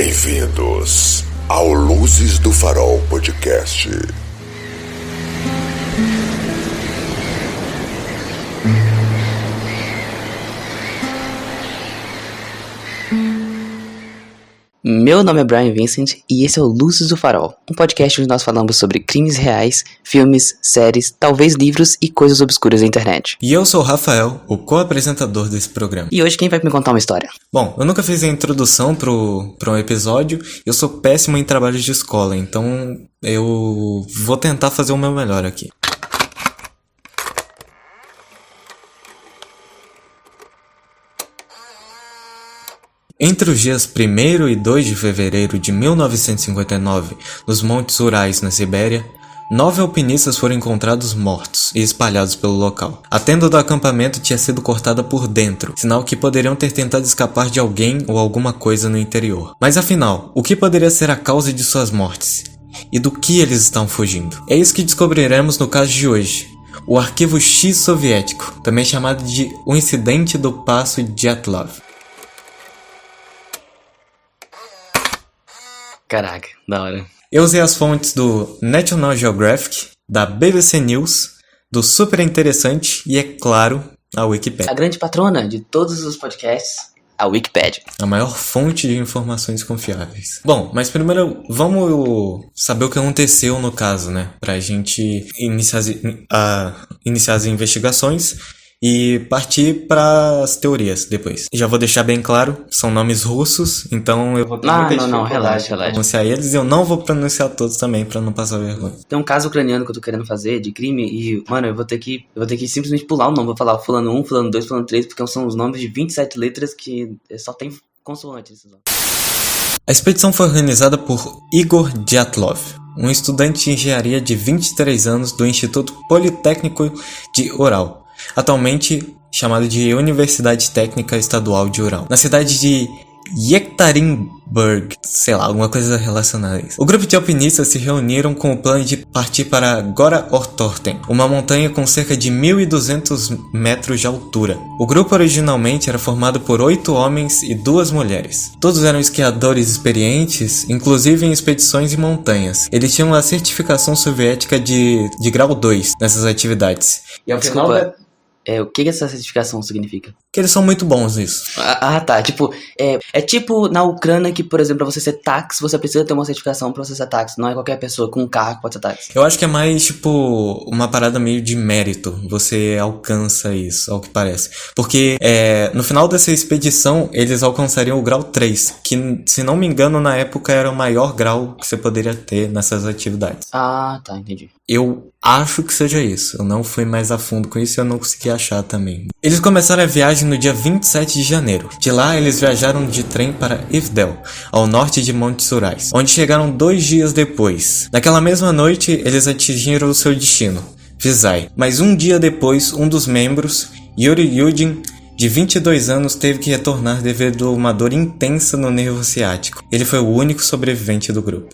Bem-vindos ao Luzes do Farol Podcast. Meu nome é Brian Vincent e esse é o Luzes do Farol, um podcast onde nós falamos sobre crimes reais, filmes, séries, talvez livros e coisas obscuras da internet. E eu sou o Rafael, o co-apresentador desse programa. E hoje quem vai me contar uma história? Bom, eu nunca fiz a introdução pro um episódio, eu sou péssimo em trabalhos de escola, então eu vou tentar fazer o meu melhor aqui. Entre os dias 1º e 2 de fevereiro de 1959, nos Montes Urais, na Sibéria, 9 alpinistas foram encontrados mortos e espalhados pelo local. A tenda do acampamento tinha sido cortada por dentro, sinal que poderiam ter tentado escapar de alguém ou alguma coisa no interior. Mas afinal, o que poderia ser a causa de suas mortes? E do que eles estão fugindo? É isso que descobriremos no caso de hoje. O Arquivo X soviético, também chamado de O Incidente do Passo Dyatlov. Caraca, da hora. Eu usei as fontes do National Geographic, da BBC News, do Super Interessante e, é claro, a Wikipedia. A grande patrona de todos os podcasts, a Wikipedia. A maior fonte de informações confiáveis. Bom, mas primeiro vamos saber o que aconteceu no caso, né? Pra gente iniciar as investigações e partir para as teorias depois. Já vou deixar bem claro, são nomes russos, então eu vou ter muita dificuldade relaxa. pronunciar eles e eu não vou pronunciar todos também para não passar vergonha. Tem um caso ucraniano que eu tô querendo fazer de crime e, mano, eu vou ter que simplesmente pular o nome. Vou falar fulano 1, fulano 2, fulano 3, porque são os nomes de 27 letras que só tem consoantes esses nomes. A expedição foi organizada por Igor Dyatlov, um estudante de engenharia de 23 anos do Instituto Politécnico de Ural, atualmente chamado de Universidade Técnica Estadual de Ural, na cidade de Yekaterinburg, sei lá, alguma coisa relacionada a isso. O grupo de alpinistas se reuniram com o plano de partir para Gora Ortorten, uma montanha com cerca de 1.200 metros de altura. O grupo originalmente era formado por 8 homens e 2 mulheres. Todos eram esquiadores experientes, inclusive em expedições em montanhas. Eles tinham a certificação soviética de grau 2 nessas atividades. E ao final o que essa certificação significa? que eles são muito bons nisso. Tá. Tipo, é tipo na Ucrânia que, por exemplo, pra você ser táxi, você precisa ter uma certificação pra você ser táxi. Não é qualquer pessoa com um carro que pode ser táxi. Eu acho que é mais, tipo, uma parada meio de mérito. Você alcança isso, ao que parece. Porque, no final dessa expedição, eles alcançariam o grau 3, que, se não me engano, na época era o maior grau que você poderia ter nessas atividades. Ah, tá, entendi. Eu acho que seja isso. Eu não fui mais a fundo com isso e eu não consegui achar também. Eles começaram a viagem no dia 27 de janeiro. De lá, eles viajaram de trem para Ivdel, ao norte de Montes Urais, onde chegaram 2 dias depois. Naquela mesma noite, eles atingiram o seu destino, Vizay. Mas um dia depois, um dos membros, Yuri Yudin, de 22 anos, teve que retornar devido a uma dor intensa no nervo ciático. Ele foi o único sobrevivente do grupo.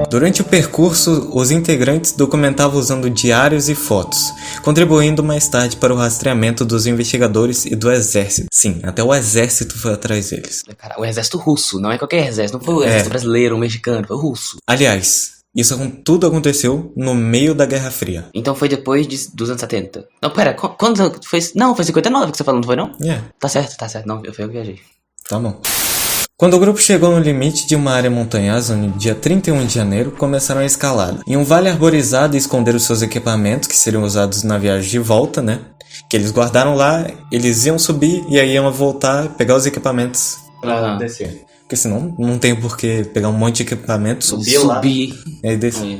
Durante o percurso, os integrantes documentavam usando diários e fotos, contribuindo mais tarde para o rastreamento dos investigadores e do exército. Sim, até o exército foi atrás deles. Cara, o exército russo, não é qualquer exército, não foi o exército brasileiro ou mexicano, foi o russo. Aliás, isso tudo aconteceu no meio da Guerra Fria. Então foi depois dos anos 70. Não, pera, quando foi? Não, foi 59 que você falou, não foi não? Tá certo, não, eu viajei. Tá bom. Quando o grupo chegou no limite de uma área montanhosa, no dia 31 de janeiro, começaram a escalada. Em um vale arborizado, esconderam seus equipamentos, que seriam usados na viagem de volta, né? Que eles guardaram lá, eles iam subir e aí iam voltar, pegar os equipamentos pra descer. Porque senão não tem por que pegar um monte de equipamento, subir e descer.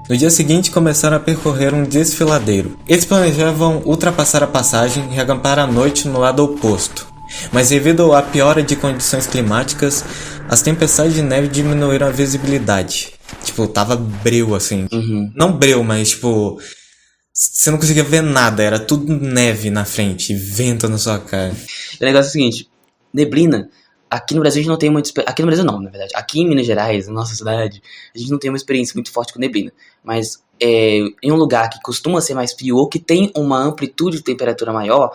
No dia seguinte, começaram a percorrer um desfiladeiro. Eles planejavam ultrapassar a passagem e acampar à noite no lado oposto. Mas devido à piora de condições climáticas, as tempestades de neve diminuíram a visibilidade. Tipo, tava breu, assim. Uhum. Não breu, mas tipo, você não conseguia ver nada. Era tudo neve na frente, vento na sua cara. O negócio é o seguinte, neblina, aqui no Brasil a gente não tem muita experiência. Aqui no Brasil não, na verdade. Aqui em Minas Gerais, na nossa cidade, a gente não tem uma experiência muito forte com neblina. Mas em um lugar que costuma ser mais frio ou que tem uma amplitude de temperatura maior,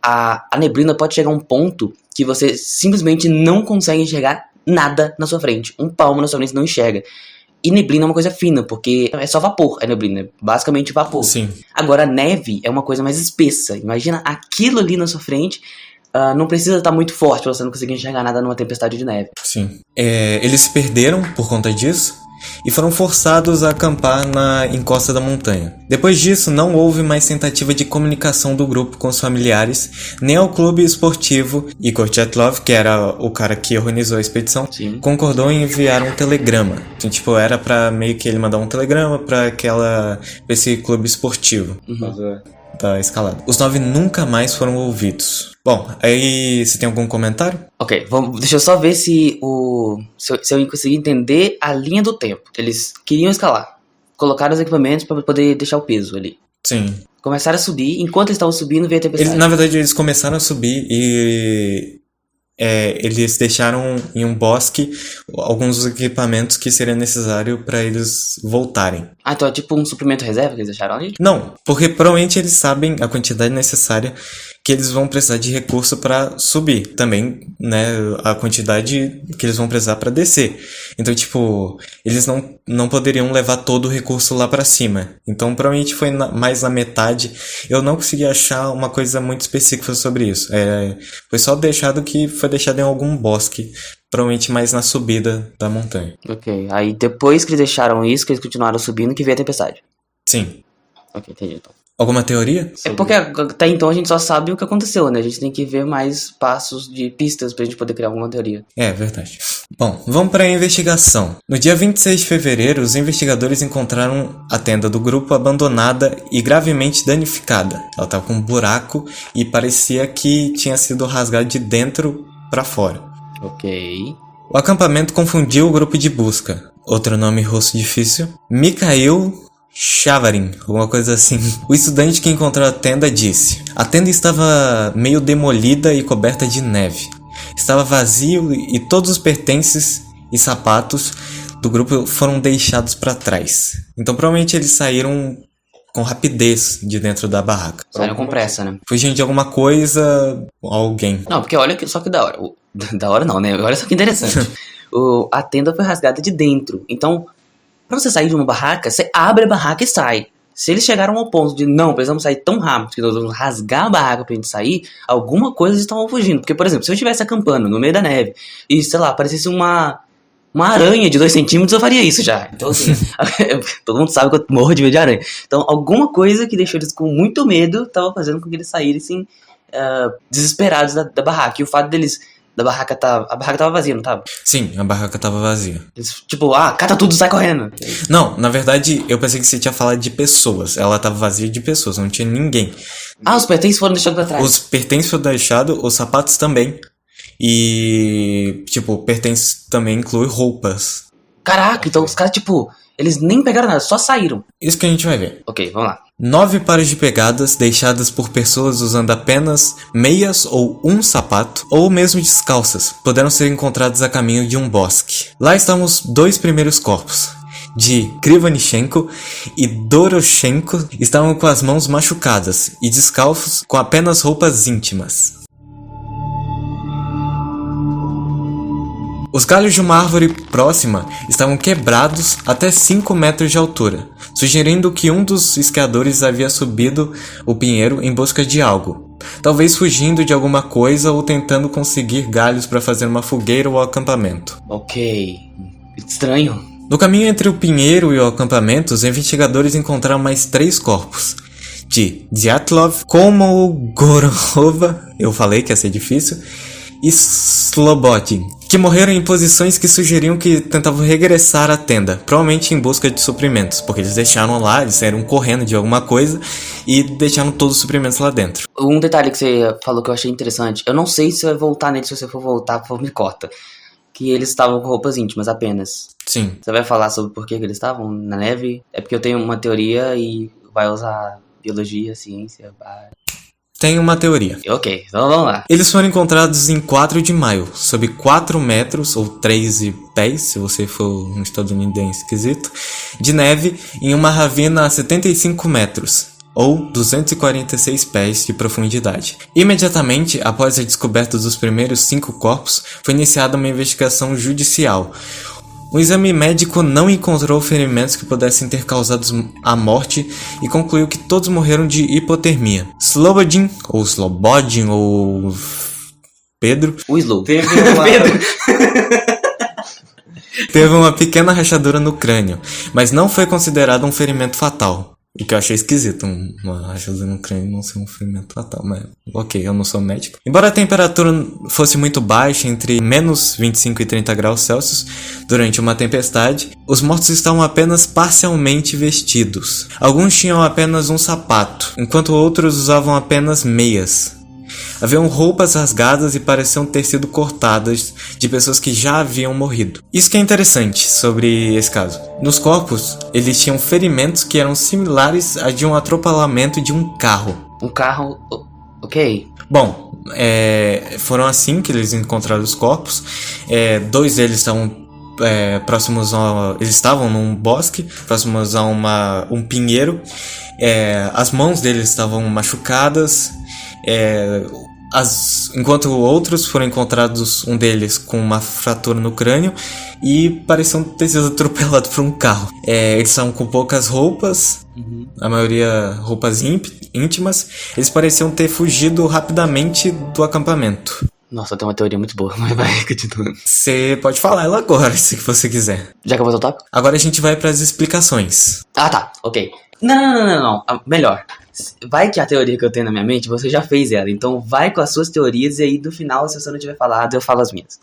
a neblina pode chegar a um ponto que você simplesmente não consegue enxergar nada na sua frente. Um palmo na sua frente não enxerga. E neblina é uma coisa fina, porque é só vapor, a neblina, basicamente vapor. Sim. Agora, a neve é uma coisa mais espessa. Imagina aquilo ali na sua frente, não precisa estar muito forte pra você não conseguir enxergar nada numa tempestade de neve. Sim. Eles se perderam por conta disso e foram forçados a acampar na encosta da montanha. Depois disso, não houve mais tentativa de comunicação do grupo com os familiares, nem ao clube esportivo, e Kochetlov, que era o cara que organizou a expedição, Sim. concordou em enviar um telegrama. Então, tipo, era pra meio que ele mandar um telegrama pra esse clube esportivo. Da escalada. Os 9 nunca mais foram ouvidos. Bom, aí você tem algum comentário? Ok, deixa eu só ver se eu consegui entender a linha do tempo. Eles queriam escalar. Colocaram os equipamentos para poder deixar o peso ali. Sim. Começaram a subir. Enquanto eles estavam subindo, veio a tempestade. Na verdade, eles começaram a subir e eles deixaram em um bosque alguns dos equipamentos que seria necessário para eles voltarem. Ah, então é tipo um suprimento reserva que eles deixaram ali? Não, porque provavelmente eles sabem a quantidade necessária que eles vão precisar de recurso para subir. Também, né, a quantidade que eles vão precisar para descer. Então, tipo, eles não poderiam levar todo o recurso lá para cima. Então, provavelmente foi mais na metade. Eu não consegui achar uma coisa muito específica sobre isso. Foi só foi deixado em algum bosque, provavelmente mais na subida da montanha. Ok, aí depois que eles deixaram isso, que eles continuaram subindo, que veio a tempestade. Sim. Ok, entendi então. Alguma teoria? É porque até então a gente só sabe o que aconteceu, né? A gente tem que ver mais passos de pistas pra gente poder criar alguma teoria. É verdade. Bom, vamos para a investigação. No dia 26 de fevereiro, os investigadores encontraram a tenda do grupo abandonada e gravemente danificada. Ela estava com um buraco e parecia que tinha sido rasgada de dentro para fora. Ok. O acampamento confundiu o grupo de busca. Outro nome russo difícil. Mikhail Shavarin, alguma coisa assim. O estudante que encontrou a tenda disse: a tenda estava meio demolida e coberta de neve. Estava vazio e todos os pertences e sapatos do grupo foram deixados para trás. Então provavelmente eles saíram com rapidez de dentro da barraca. Saíram com pressa, né? Fugindo de alguma coisa, alguém. Não, porque olha só que da hora. Da hora não, né? Olha só que interessante. A tenda foi rasgada de dentro. Então, pra você sair de uma barraca, você abre a barraca e sai. Se eles chegaram ao ponto de não, precisamos sair tão rápido que nós vamos rasgar a barraca pra gente sair, alguma coisa eles estavam fugindo. Porque, por exemplo, se eu estivesse acampando no meio da neve e, sei lá, aparecesse uma aranha de 2 centímetros, eu faria isso já. Então, assim, todo mundo sabe que eu morro de medo de aranha. Então, alguma coisa que deixou eles com muito medo tava fazendo com que eles saíssem desesperados da barraca. E o fato deles... A barraca tava vazia, não tava? Sim, a barraca tava vazia. Tipo, cata tudo, sai correndo. Não, na verdade, eu pensei que você tinha falado de pessoas. Ela tava vazia de pessoas, não tinha ninguém. Os pertences foram deixados pra trás. Os pertences foram deixados, os sapatos também. E, tipo, pertences também inclui roupas. Caraca, então os caras, tipo, eles nem pegaram nada, só saíram. Isso que a gente vai ver. Ok, vamos lá. 9 pares de pegadas deixadas por pessoas usando apenas meias ou um sapato, ou mesmo descalças, puderam ser encontrados a caminho de um bosque. Lá estão os 2 primeiros corpos. De Krivonichenko e Doroshenko estavam com as mãos machucadas e descalços com apenas roupas íntimas. Os galhos de uma árvore próxima estavam quebrados até 5 metros de altura, sugerindo que um dos esquiadores havia subido o pinheiro em busca de algo, talvez fugindo de alguma coisa ou tentando conseguir galhos para fazer uma fogueira ou acampamento. Ok, estranho. No caminho entre o pinheiro e o acampamento, os investigadores encontraram mais 3 corpos, de Dyatlov, Kolmogorova, eu falei que ia ser difícil, e Slobodin, que morreram em posições que sugeriam que tentavam regressar à tenda, provavelmente em busca de suprimentos, porque eles deixaram lá, eles saíram correndo de alguma coisa e deixaram todos os suprimentos lá dentro. Um detalhe que você falou que eu achei interessante, eu não sei se vai voltar nele, se você for voltar, por favor, me corta. Que eles estavam com roupas íntimas apenas. Sim. Você vai falar sobre por que eles estavam na neve? É porque eu tenho uma teoria e vai usar biologia, ciência... Tem uma teoria. Ok, então vamos lá. Eles foram encontrados em 4 de maio, sob 4 metros, ou 13 pés, se você for um estadunidense esquisito, de neve em uma ravina a 75 metros, ou 246 pés de profundidade. Imediatamente após a descoberta dos primeiros 5 corpos, foi iniciada uma investigação judicial. O exame médico não encontrou ferimentos que pudessem ter causado a morte e concluiu que todos morreram de hipotermia. Slobodin, ou Pedro, O Slow. teve uma pequena rachadura no crânio, mas não foi considerado um ferimento fatal. O que eu achei esquisito, uma rachadura no crânio não ser um ferimento fatal, mas ok, eu não sou médico. Embora a temperatura fosse muito baixa, entre menos 25 e 30 graus Celsius, durante uma tempestade, os mortos estavam apenas parcialmente vestidos. Alguns tinham apenas um sapato, enquanto outros usavam apenas meias. Haviam roupas rasgadas e pareciam ter sido cortadas de pessoas que já haviam morrido. Isso que é interessante sobre esse caso. Nos corpos, eles tinham ferimentos que eram similares a de um atropelamento de um carro. Um carro... Ok. Bom, foram assim que eles encontraram os corpos. 2 deles estavam próximos eles estavam num bosque, próximos a um pinheiro. As mãos deles estavam machucadas. Enquanto outros foram encontrados, um deles com uma fratura no crânio e pareciam ter sido atropelados por um carro. Eles estavam com poucas roupas, a maioria roupas íntimas. Eles pareciam ter fugido rapidamente do acampamento. Nossa, tem uma teoria muito boa, mas vai, continuando. Você pode falar ela agora, se você quiser. Já acabou o tópico? Agora a gente vai para as explicações. Ah, tá, ok. Não. Melhor. Vai que a teoria que eu tenho na minha mente, você já fez ela. Então vai com as suas teorias e aí no final, se você não tiver falado, eu falo as minhas.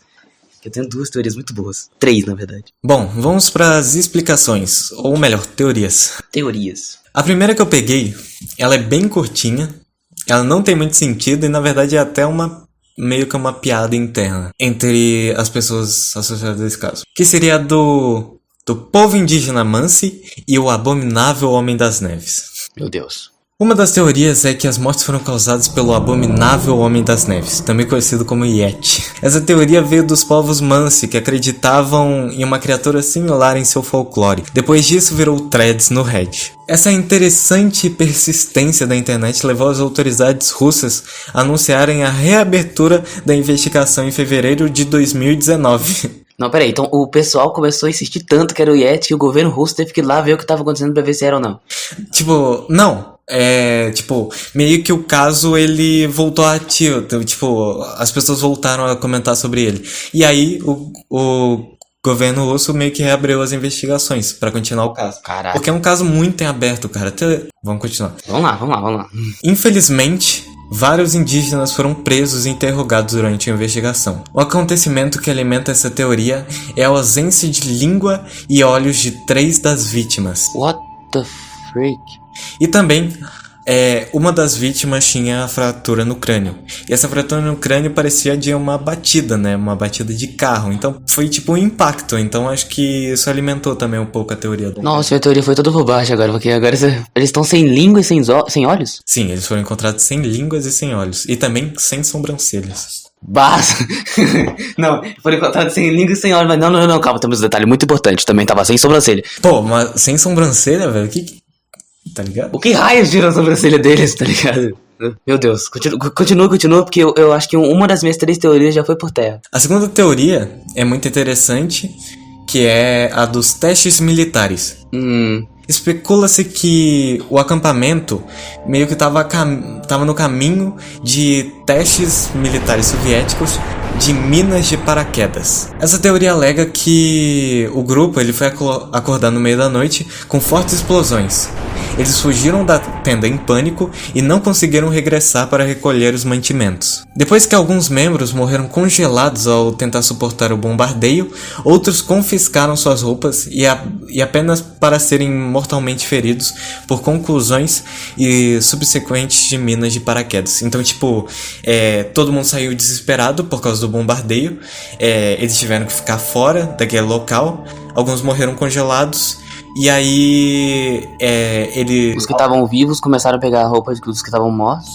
Eu tenho 2 teorias muito boas. 3, na verdade. Bom, vamos para as explicações. Ou melhor, teorias. Teorias. A primeira que eu peguei, ela é bem curtinha. Ela não tem muito sentido e na verdade é até meio que uma piada interna entre as pessoas associadas a esse caso. Que seria a do povo indígena Mansi e o abominável Homem das Neves. Meu Deus. Uma das teorias é que as mortes foram causadas pelo abominável Homem das Neves, também conhecido como Yeti. Essa teoria veio dos povos Mansi, que acreditavam em uma criatura similar em seu folclore. Depois disso virou threads no Reddit. Essa interessante persistência da internet levou as autoridades russas a anunciarem a reabertura da investigação em fevereiro de 2019. Não, peraí, então o pessoal começou a insistir tanto que era o Yeti que o governo russo teve que ir lá ver o que tava acontecendo pra ver se era ou não. Não. Meio que o caso ele voltou ativo. As pessoas voltaram a comentar sobre ele. E aí o governo russo meio que reabriu as investigações pra continuar o caso. Caraca. Porque é um caso muito em aberto, cara. Vamos continuar. Vamos lá. Infelizmente, vários indígenas foram presos e interrogados durante a investigação. O acontecimento que alimenta essa teoria é a ausência de língua e olhos de 3 das vítimas. What the freak? E também, uma das vítimas tinha a fratura no crânio. E essa fratura no crânio parecia de uma batida, né? Uma batida de carro. Então, foi tipo um impacto. Então, acho que isso alimentou também um pouco a teoria. Nossa, a teoria foi toda por baixo agora. Porque agora eles estão sem língua e sem olhos? Sim, eles foram encontrados sem línguas e sem olhos. E também sem sobrancelhas. Basta! Não, foram encontrados sem língua e sem olhos. Mas não, calma, temos um detalhe muito importante. Também tava sem sobrancelha. Pô, mas sem sobrancelha, velho? Tá ligado? O que raios tirou a sobrancelha deles, tá ligado? Meu Deus, continua, porque eu acho que uma das minhas 3 teorias já foi por terra. A segunda teoria é muito interessante, que é a dos testes militares. Especula-se que o acampamento meio que tava no caminho de testes militares soviéticos de minas de paraquedas. Essa teoria alega que o grupo ele foi acordar no meio da noite com fortes explosões. Eles fugiram da tenda em pânico e não conseguiram regressar para recolher os mantimentos. Depois que alguns membros morreram congelados ao tentar suportar o bombardeio, outros confiscaram suas roupas e apenas para serem mortalmente feridos por conclusões e subsequentes de minas de paraquedas. Então, todo mundo saiu desesperado por causa do bombardeio. Eles tiveram que ficar fora daquele local. Alguns morreram congelados E aí, Os que estavam vivos começaram a pegar a roupa dos que estavam mortos.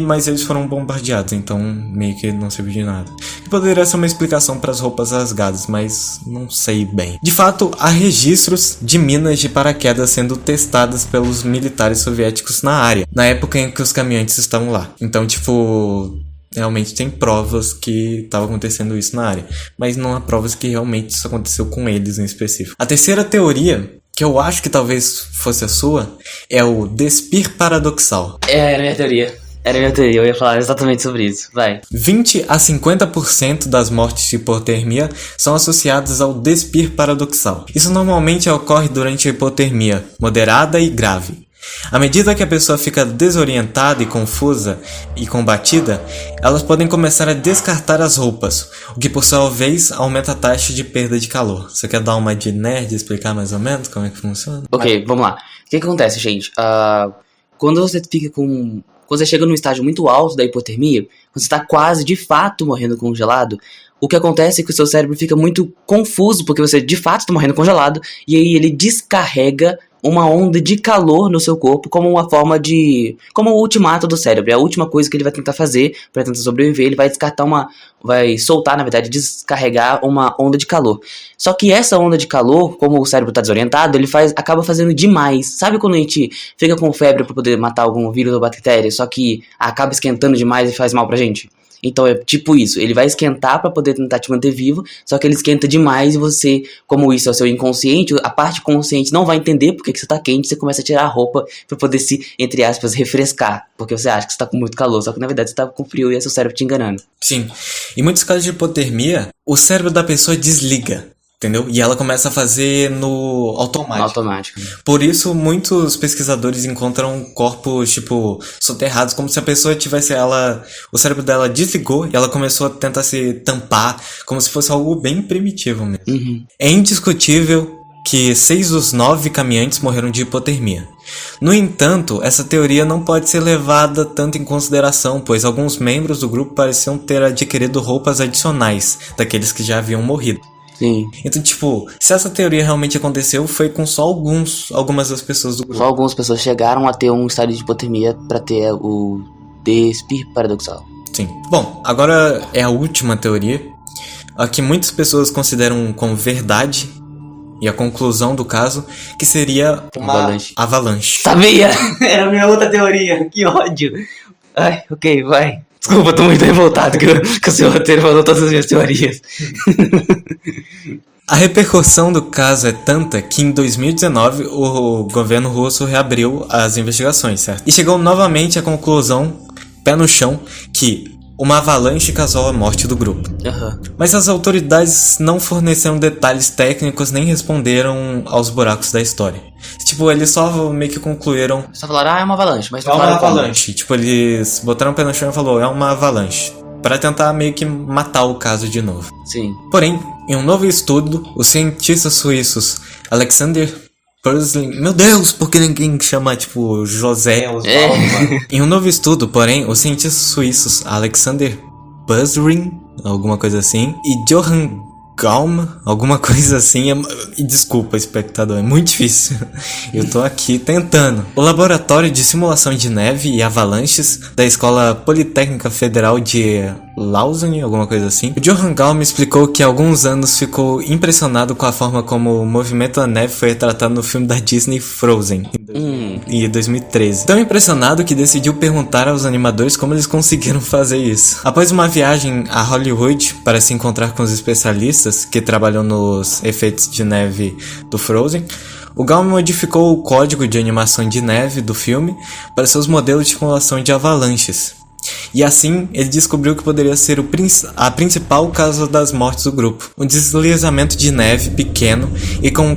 Mas eles foram bombardeados, então meio que não serviu de nada. Poderia ser uma explicação para as roupas rasgadas, mas não sei bem. De fato, há registros de minas de paraquedas sendo testadas pelos militares soviéticos na área, na época em que os caminhantes estavam lá. Então, realmente tem provas que estava acontecendo isso na área, mas não há provas que realmente isso aconteceu com eles em específico. A terceira teoria, que eu acho que talvez fosse a sua, é o despir paradoxal. Era a minha teoria. Eu ia falar exatamente sobre isso. Vai. 20 a 50% das mortes de hipotermia são associadas ao despir paradoxal. Isso normalmente ocorre durante a hipotermia moderada e grave. À medida que a pessoa fica desorientada e confusa e combatida, elas podem começar a descartar as roupas, o que por sua vez aumenta a taxa de perda de calor. Você quer dar uma de nerd e explicar mais ou menos como é que funciona? Ok, vamos lá. O que acontece, gente? Quando você chega num estágio muito alto da hipotermia, quando você está quase de fato morrendo congelado, o que acontece é que o seu cérebro fica muito confuso, porque você de fato está morrendo congelado, e aí ele descarrega uma onda de calor no seu corpo como uma forma de... como o ultimato do cérebro. É a última coisa que ele vai tentar fazer para tentar sobreviver. Ele vai soltar, na verdade, descarregar uma onda de calor. Só que essa onda de calor, como o cérebro está desorientado, ele acaba fazendo demais. Sabe quando a gente fica com febre para poder matar algum vírus ou bactéria, só que acaba esquentando demais e faz mal pra gente? Então é tipo isso, ele vai esquentar pra poder tentar te manter vivo, só que ele esquenta demais e você, como isso é o seu inconsciente, a parte consciente não vai entender porque que você tá quente, você começa a tirar a roupa pra poder se, entre aspas, refrescar, porque você acha que você tá com muito calor, só que na verdade você tá com frio e é seu cérebro te enganando. Sim, em muitos casos de hipotermia, o cérebro da pessoa desliga. Entendeu? E ela começa a fazer no automático. Por isso, muitos pesquisadores encontram corpos, soterrados, como se a pessoa tivesse o cérebro dela desligou e ela começou a tentar se tampar, como se fosse algo bem primitivo mesmo. Uhum. É indiscutível que 6 dos 9 caminhantes morreram de hipotermia. No entanto, essa teoria não pode ser levada tanto em consideração, pois alguns membros do grupo pareciam ter adquirido roupas adicionais daqueles que já haviam morrido. Sim. Então, se essa teoria realmente aconteceu, foi com só algumas das pessoas do grupo. Só algumas pessoas chegaram a ter um estado de hipotermia pra ter o despir paradoxal. Sim. Bom, agora é a última teoria, a que muitas pessoas consideram como verdade, e a conclusão do caso, que seria uma avalanche. Sabia! Era a minha outra teoria. Que ódio. Ai, ok, vai. Desculpa, tô muito revoltado que o seu roteiro falou todas as minhas teorias. A repercussão do caso é tanta que em 2019 o governo russo reabriu as investigações, certo? E chegou novamente à conclusão, pé no chão, que uma avalanche causou a morte do grupo. Uhum. Mas as autoridades não forneceram detalhes técnicos nem responderam aos buracos da história. Eles só meio que concluíram... Só falaram, é uma avalanche, mas não falaram uma avalanche. Eles botaram o pé no chão e falaram, é uma avalanche. Para tentar meio que matar o caso de novo. Sim. Porém, em um novo estudo, os cientistas suíços Alexander Puzzling... Meu Deus, por que ninguém chama, José Oswaldo? Em um novo estudo, porém, os cientistas suíços Alexander Puzzling, alguma coisa assim, e Johann Gaume, alguma coisa assim. Desculpa, espectador, é muito difícil. Eu tô aqui tentando. O laboratório de simulação de neve e avalanches da Escola Politécnica Federal de Lausanne, alguma coisa assim. O Johann Gaume explicou que há alguns anos ficou impressionado com a forma como o movimento da neve foi retratado no filme da Disney Frozen, em 2013. Tão impressionado que decidiu perguntar aos animadores como eles conseguiram fazer isso. Após uma viagem a Hollywood para se encontrar com os especialistas que trabalham nos efeitos de neve do Frozen, o Gaume modificou o código de animação de neve do filme para seus modelos de simulação de avalanches. E assim, ele descobriu que poderia ser a principal causa das mortes do grupo. Um deslizamento de neve pequeno e com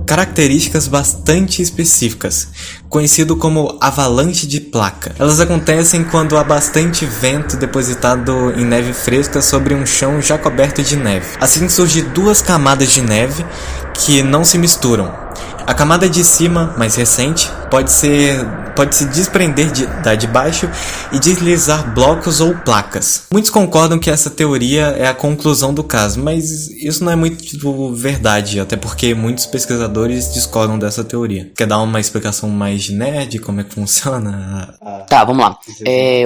características bastante específicas, conhecido como avalanche de placa. Elas acontecem quando há bastante vento depositado em neve fresca sobre um chão já coberto de neve. Assim surgem 2 camadas de neve que não se misturam. A camada de cima, mais recente, pode se desprender da de baixo e deslizar blocos ou placas. Muitos concordam que essa teoria é a conclusão do caso, mas isso não é muito verdade, até porque muitos pesquisadores discordam dessa teoria. Quer dar uma explicação mais de nerd, como é que funciona? Tá, vamos lá.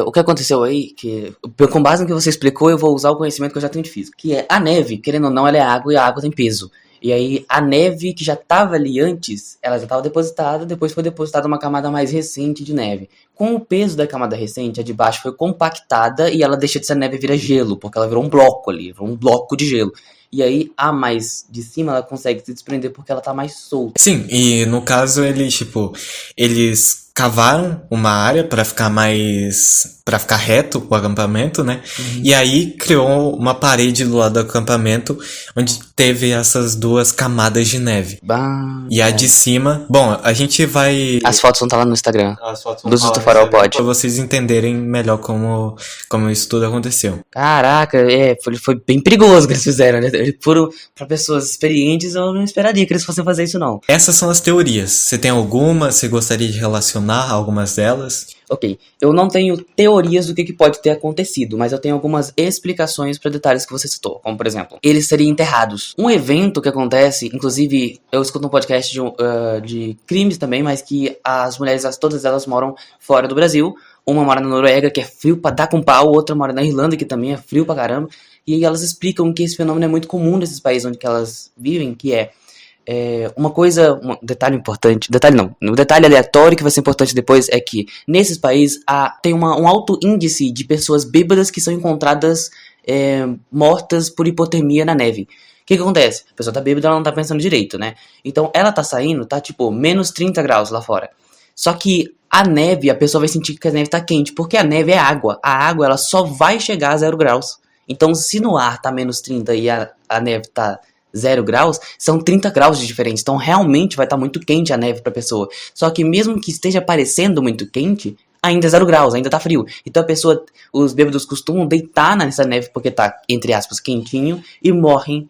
O que aconteceu aí, que com base no que você explicou, eu vou usar o conhecimento que eu já tenho de física, que é a neve, querendo ou não, ela é água e a água tem peso. E aí, a neve que já estava ali antes, ela já estava depositada, depois foi depositada uma camada mais recente de neve. Com o peso da camada recente, a de baixo foi compactada e ela deixa de ser neve e vira gelo, porque ela virou um bloco ali, virou um bloco de gelo. E aí, a mais de cima, ela consegue se desprender porque ela tá mais solta. Sim, e no caso, eles cavaram uma área para ficar reto o acampamento, né? E aí criou uma parede do lado do acampamento onde teve essas duas camadas de neve. E a de cima, bom, a gente vai... As fotos vão estar lá no Instagram. As fotos vão Luzes estar do lá Farol no Instagram pode. pra vocês entenderem melhor como isso tudo aconteceu. Caraca, foi bem perigoso que eles fizeram, né? Pra pessoas experientes, eu não esperaria que eles fossem fazer isso, não. Essas são as teorias. Você tem alguma? Você gostaria de relacionar algumas delas? Ok, eu não tenho teorias do que pode ter acontecido, mas eu tenho algumas explicações para detalhes que você citou, como por exemplo, eles seriam enterrados. Um evento que acontece, inclusive eu escuto um podcast de crimes também, mas que as mulheres, todas elas moram fora do Brasil. Uma mora na Noruega, que é frio pra dar com pau, outra mora na Irlanda, que também é frio pra caramba. E aí elas explicam que esse fenômeno é muito comum nesses países onde que elas vivem, que é uma coisa, um detalhe importante, o detalhe aleatório que vai ser importante depois é que nesses países tem um alto índice de pessoas bêbadas que são encontradas mortas por hipotermia na neve. O que acontece? A pessoa tá bêbada, ela não tá pensando direito, né? Então ela tá saindo, tá tipo menos 30 graus lá fora. Só que a neve, a pessoa vai sentir que a neve tá quente, porque a neve é água. A água, ela só vai chegar a 0 graus. Então se no ar tá menos 30 e a neve tá 0 graus, são 30 graus de diferença. Então realmente vai estar muito quente a neve pra pessoa. Só que mesmo que esteja parecendo muito quente, ainda é 0 graus, ainda tá frio. Então os bêbados costumam deitar nessa neve porque tá, entre aspas, quentinho e morrem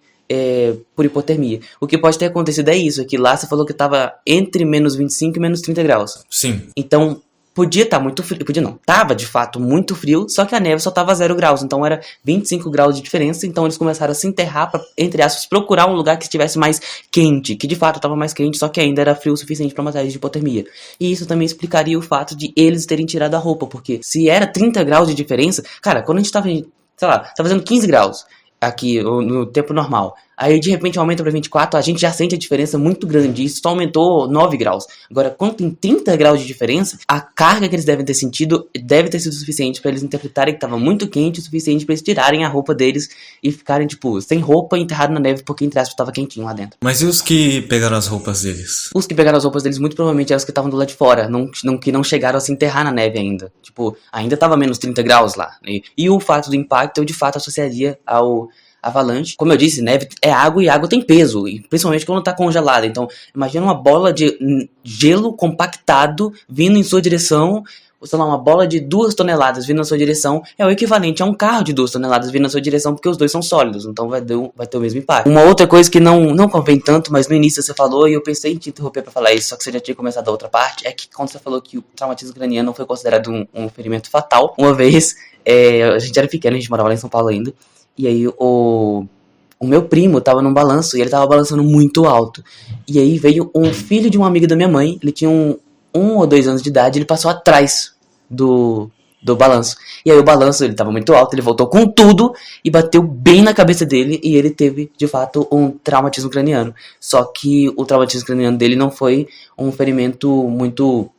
por hipotermia. O que pode ter acontecido é isso, que lá você falou que tava entre menos 25 e menos 30 graus. Sim. Então podia estar muito frio, podia não, tava de fato muito frio, só que a neve só tava 0 graus, então era 25 graus de diferença, então eles começaram a se enterrar pra, entre aspas, procurar um lugar que estivesse mais quente, que de fato tava mais quente, só que ainda era frio o suficiente pra matar eles de hipotermia. E isso também explicaria o fato de eles terem tirado a roupa, porque se era 30 graus de diferença, cara, quando a gente tava, sei lá, tá fazendo 15 graus aqui no tempo normal, aí de repente aumenta para 24, a gente já sente a diferença muito grande, isso só aumentou 9 graus. Agora, quando tem 30 graus de diferença, a carga que eles devem ter sentido deve ter sido suficiente para eles interpretarem que estava muito quente o suficiente para eles tirarem a roupa deles e ficarem, tipo, sem roupa, enterrado na neve, porque entre aspas estava quentinho lá dentro. Mas e os que pegaram as roupas deles? Os que pegaram as roupas deles muito provavelmente eram os que estavam do lado de fora, que não chegaram a se enterrar na neve ainda. Tipo, ainda estava menos 30 graus lá. E o fato do impacto eu de fato associaria ao avalanche. Como eu disse, neve é água e água tem peso, e principalmente quando tá congelada. Então, imagina uma bola de gelo compactado vindo em sua direção, sei lá, uma bola de 2 toneladas vindo na sua direção, é o equivalente a um carro de 2 toneladas vindo na sua direção, porque os dois são sólidos, então vai ter o mesmo impacto. Uma outra coisa que não convém tanto, mas no início você falou, e eu pensei em te interromper pra falar isso, só que você já tinha começado a outra parte, é que quando você falou que o traumatismo craniano não foi considerado um ferimento fatal, uma vez, a gente era pequeno, a gente morava lá em São Paulo ainda, e aí o meu primo tava num balanço e ele tava balançando muito alto. E aí veio um filho de uma amiga da minha mãe, ele tinha 1 ou 2 anos de idade, ele passou atrás do balanço. E aí o balanço, ele tava muito alto, ele voltou com tudo e bateu bem na cabeça dele e ele teve, de fato, um traumatismo craniano. Só que o traumatismo craniano dele não foi um ferimento muito...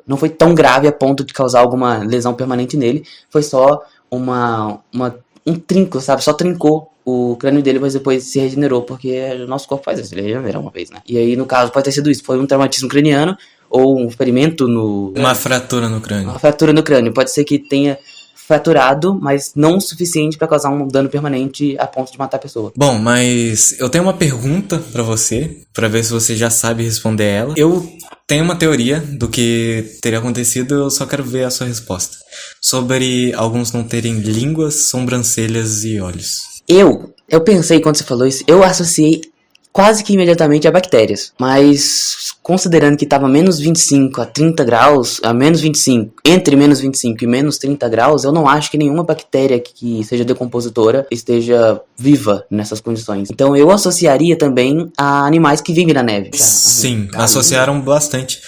não foi tão grave a ponto de causar alguma lesão permanente nele, foi só um trinco, sabe? Só trincou o crânio dele, mas depois se regenerou, porque o nosso corpo faz isso, ele regenera uma vez, né? E aí, no caso, pode ter sido isso. Foi um traumatismo craniano ou um ferimento no... Uma fratura no crânio. Uma fratura no crânio. Pode ser que tenha fraturado, mas não o suficiente pra causar um dano permanente a ponto de matar a pessoa. Bom, mas eu tenho uma pergunta pra você, pra ver se você já sabe responder ela. Eu tenho uma teoria do que teria acontecido, eu só quero ver a sua resposta. Sobre alguns não terem línguas, sobrancelhas e olhos. Eu pensei, quando você falou isso, eu associei quase que imediatamente a bactérias. Mas considerando que estava menos 25 a 30 graus, a menos 25, entre menos 25 e menos 30 graus, eu não acho que nenhuma bactéria que seja decompositora esteja viva nessas condições. Então eu associaria também a animais que vivem na neve. Sim, associaram bastante.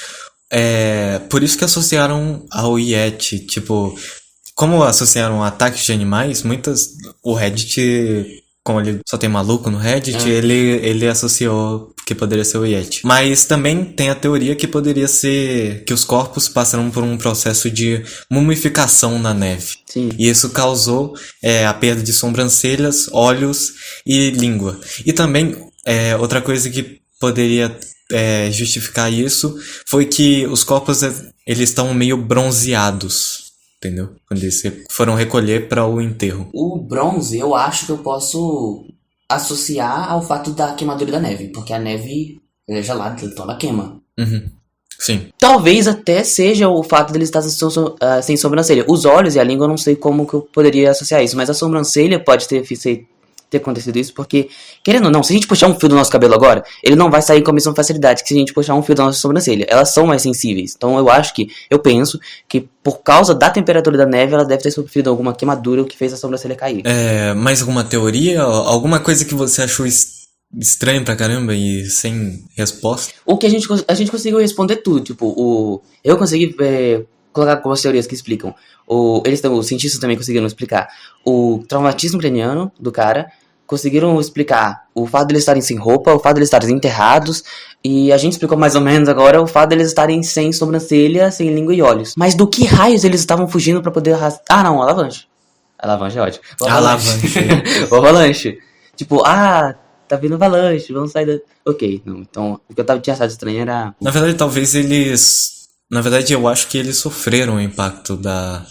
Por isso que associaram ao Yeti, tipo, como associaram ataques de animais, o Reddit, como ele só tem maluco no Reddit, ele associou que poderia ser o Yeti. Mas também tem a teoria que poderia ser que os corpos passaram por um processo de mumificação na neve. Sim. E isso causou a perda de sobrancelhas, olhos e língua. E também, outra coisa que poderia justificar isso foi que os corpos eles estão meio bronzeados, entendeu? Quando eles foram recolher para o enterro. O bronze eu acho que eu posso associar ao fato da queimadura da neve, porque a neve é gelada, então ela queima. Uhum. Sim. Talvez até seja o fato dele estar sem sobrancelha. Os olhos e a língua eu não sei como que eu poderia associar isso, mas a sobrancelha pode ter acontecido isso, porque, querendo ou não, se a gente puxar um fio do nosso cabelo agora, ele não vai sair com a mesma facilidade que se a gente puxar um fio da nossa sobrancelha. Elas são mais sensíveis. Então eu penso que por causa da temperatura da neve, ela deve ter sofrido alguma queimadura que fez a sobrancelha cair. Mais alguma teoria? Alguma coisa que você achou estranho pra caramba e sem resposta? O que a gente conseguiu responder tudo, tipo, eu consegui colocar algumas teorias que explicam. Os cientistas também conseguiram explicar o traumatismo craniano do cara, conseguiram explicar o fato de eles estarem sem roupa, o fato de eles estarem enterrados, e a gente explicou mais ou menos agora o fato de eles estarem sem sobrancelha, sem língua e olhos. Mas do que raios eles estavam fugindo pra poder arrastar? Ah, não, a avalanche. A avalanche é ótimo. O avalanche. Tipo, tá vindo avalanche, vamos sair da... Ok, não, então o que eu tinha achado estranho era... Na verdade, eu acho que eles sofreram o impacto da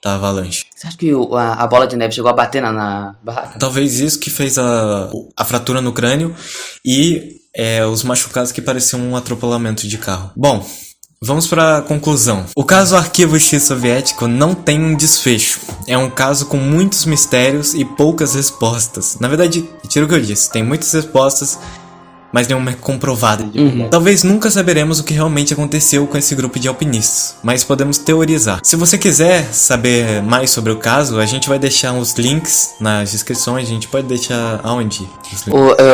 avalanche. Você acha que a bola de neve chegou a bater na barraca? Talvez isso que fez a fratura no crânio e os machucados que pareciam um atropelamento de carro. Bom, vamos para a conclusão. O caso Arquivo X soviético não tem um desfecho. É um caso com muitos mistérios e poucas respostas. Na verdade, tira o que eu disse, tem muitas respostas, mas nenhuma é comprovada. Talvez nunca saberemos o que realmente aconteceu com esse grupo de alpinistas, mas podemos teorizar. Se você quiser saber mais sobre o caso, a gente vai deixar os links nas descrições. A gente pode deixar aonde?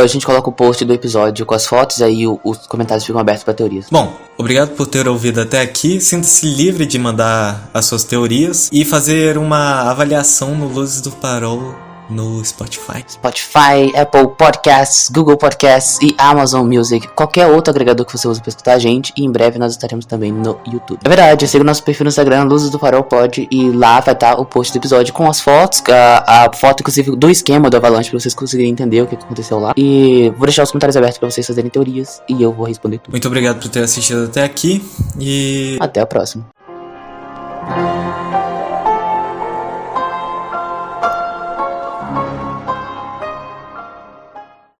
A gente coloca o post do episódio com as fotos, aí os comentários ficam abertos para teorias. Bom, obrigado por ter ouvido até aqui. Sinta-se livre de mandar as suas teorias e fazer uma avaliação no Luzes do Farol no Spotify, Apple Podcasts, Google Podcasts e Amazon Music, qualquer outro agregador que você usa para escutar a gente, e em breve nós estaremos também no YouTube. É verdade, siga o nosso perfil no Instagram, Luzes do Farol Pod, e lá vai estar o post do episódio com as fotos, a foto inclusive do esquema do Avalanche, para vocês conseguirem entender o que aconteceu lá. E vou deixar os comentários abertos para vocês fazerem teorias e eu vou responder tudo. Muito obrigado por ter assistido até aqui e até a próxima.